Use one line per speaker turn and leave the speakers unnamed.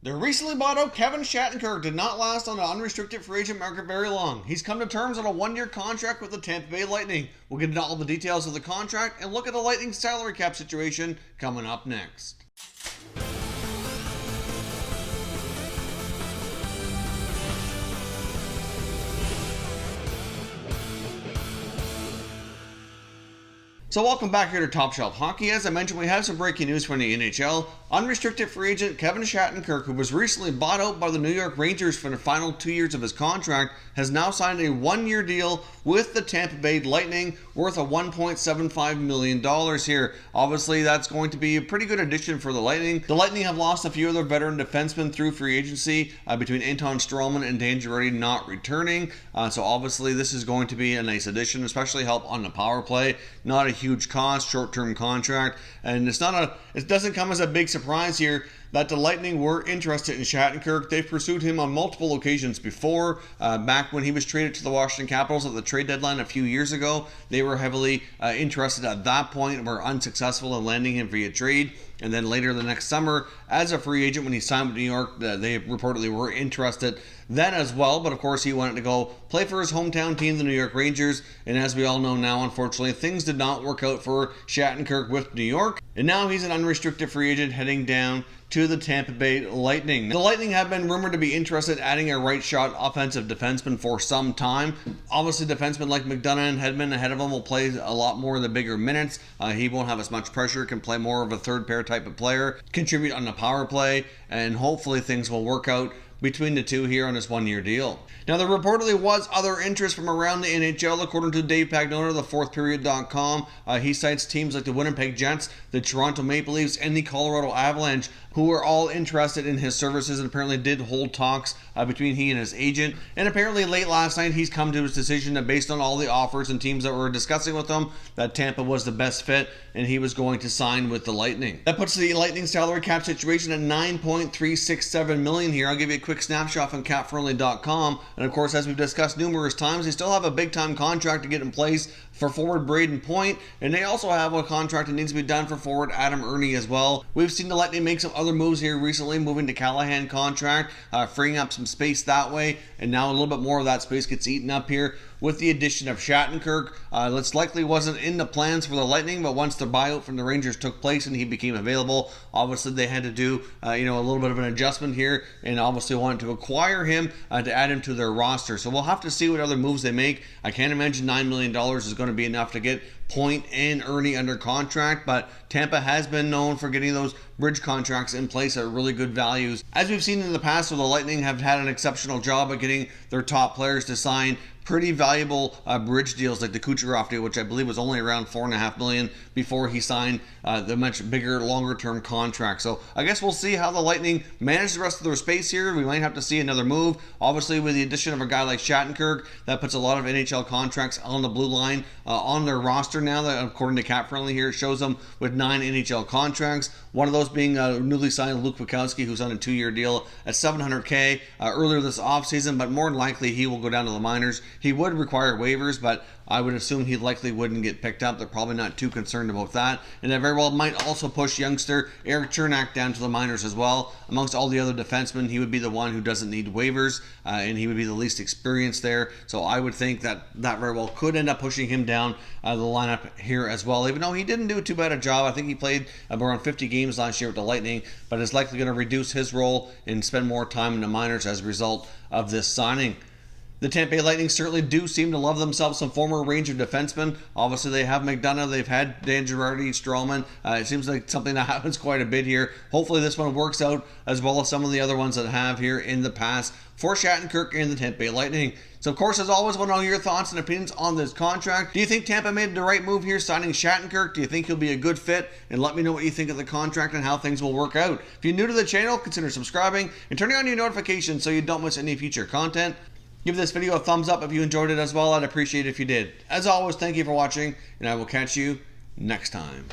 The recently bought out Kevin Shattenkirk did not last on the unrestricted free agent market very long. He's come to terms on a one-year contract with the Tampa Bay Lightning. We'll get into all the details of the contract and look at the Lightning's salary cap situation coming up next. So welcome back here to Top Shelf Hockey. As I mentioned, we have some breaking news from the NHL. Unrestricted free agent Kevin Shattenkirk, who was recently bought out by the New York Rangers for the final 2 years of his contract, has now signed a one-year deal with the Tampa Bay Lightning worth of $1.75 million here. Obviously, that's going to be a pretty good addition for the Lightning. The Lightning have lost a few of their veteran defensemen through free agency, between Anton Stralman and Dan Girardi not returning. So obviously, this is going to be a nice addition, especially help on the power play. Not a huge cost, short-term contract, and it doesn't come as a big surprise here that the Lightning were interested in Shattenkirk. They've pursued him on multiple occasions before. Back when he was traded to the Washington Capitals at the trade deadline a few years ago, they were heavily interested at that point and were unsuccessful in landing him via trade. And then later the next summer, as a free agent, when he signed with New York, they reportedly were interested then as well. But of course, he wanted to go play for his hometown team, the New York Rangers. And as we all know now, unfortunately, things did not work out for Shattenkirk with New York. And now he's an unrestricted free agent heading down to the Tampa Bay Lightning. The Lightning have been rumored to be interested in adding a right-shot offensive defenseman for some time. Obviously, defensemen like McDonough and Hedman ahead of him will play a lot more of the bigger minutes. He won't have as much pressure, can play more of a third-pair type of player, contribute on the power play, and hopefully things will work out between the two here on this one-year deal. Now, there reportedly was other interest from around the NHL, according to Dave Pagnotta of the fourthperiod.com. He cites teams like the Winnipeg Jets, the Toronto Maple Leafs, and the Colorado Avalanche, who are all interested in his services and apparently did hold talks between he and his agent. And apparently late last night, he's come to his decision that based on all the offers and teams that were discussing with him, that Tampa was the best fit and he was going to sign with the Lightning. That puts the Lightning salary cap situation at $9.367 million here. I'll give you a quick snapshot from capfriendly.com. And of course, as we've discussed numerous times, they still have a big-time contract to get in place for forward Braden Point, and they also have a contract that needs to be done for forward Adam Ernie as well. We've seen the Lightning make some other moves here recently, moving to Callahan contract, freeing up some space that way, and now a little bit more of that space gets eaten up here with the addition of Shattenkirk. This likely wasn't in the plans for the Lightning, but once the buyout from the Rangers took place and he became available, obviously they had to do a little bit of an adjustment here, and obviously wanted to acquire him to add him to their roster. So we'll have to see what other moves they make. I can't imagine $9 million is going to be enough to get Point and Ernie under contract, but Tampa has been known for getting those bridge contracts in place at really good values. As we've seen in the past, the Lightning have had an exceptional job at getting their top players to sign pretty valuable bridge deals, like the Kucherov deal, which I believe was only around $4.5 million before he signed the much bigger, longer-term contract. So I guess we'll see how the Lightning manage the rest of their space here. We might have to see another move. Obviously, with the addition of a guy like Shattenkirk, that puts a lot of NHL contracts on the blue line on their roster now. That, according to Cap Friendly here, shows them with 9 NHL contracts. One of those being newly signed Luke Witkowski, who's on a 2-year deal at $700K earlier this offseason, but more than likely he will go down to the minors. He would require waivers, but I would assume he likely wouldn't get picked up. They're probably not too concerned about that. And that very well might also push youngster Eric Chernak down to the minors as well. Amongst all the other defensemen, he would be the one who doesn't need waivers, and he would be the least experienced there. So I would think that very well could end up pushing him down the lineup here as well, even though he didn't do too bad a job. I think he played around 50 games last year with the Lightning, but is likely going to reduce his role and spend more time in the minors as a result of this signing. The Tampa Bay Lightning certainly do seem to love themselves some former Ranger defensemen. Obviously, they have McDonough, they've had Dan Girardi, Stralman. It seems like something that happens quite a bit here. Hopefully, this one works out as well as some of the other ones that have here in the past for Shattenkirk and the Tampa Bay Lightning. So, of course, as always, I want to know your thoughts and opinions on this contract. Do you think Tampa made the right move here signing Shattenkirk? Do you think he'll be a good fit? And let me know what you think of the contract and how things will work out. If you're new to the channel, consider subscribing and turning on your notifications so you don't miss any future content. Give this video a thumbs up if you enjoyed it as well. I'd appreciate it if you did. As always, thank you for watching, and I will catch you next time.